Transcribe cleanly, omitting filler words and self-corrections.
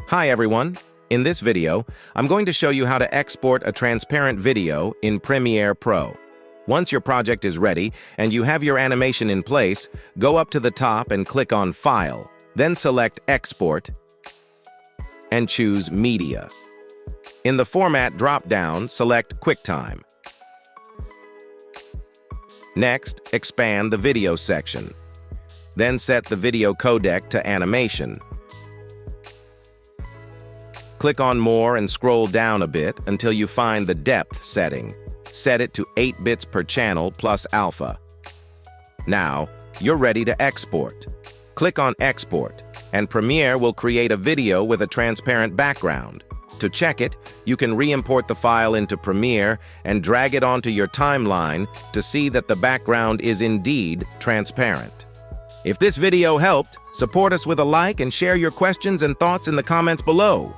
Hi everyone! In this video, I'm going to show you how to export a transparent video in Premiere Pro. Once your project is ready and you have your animation in place, go up to the top and click on File, then select Export and choose Media. In the Format drop-down, select QuickTime. Next, expand the video section. Then set the video codec to animation. Click on More and scroll down a bit until you find the depth setting. Set it to 8 bits per channel plus alpha. Now, you're ready to export. Click on Export, and Premiere will create a video with a transparent background. To check it, you can re-import the file into Premiere and drag it onto your timeline to see that the background is indeed transparent. If this video helped, support us with a like and share your questions and thoughts in the comments below.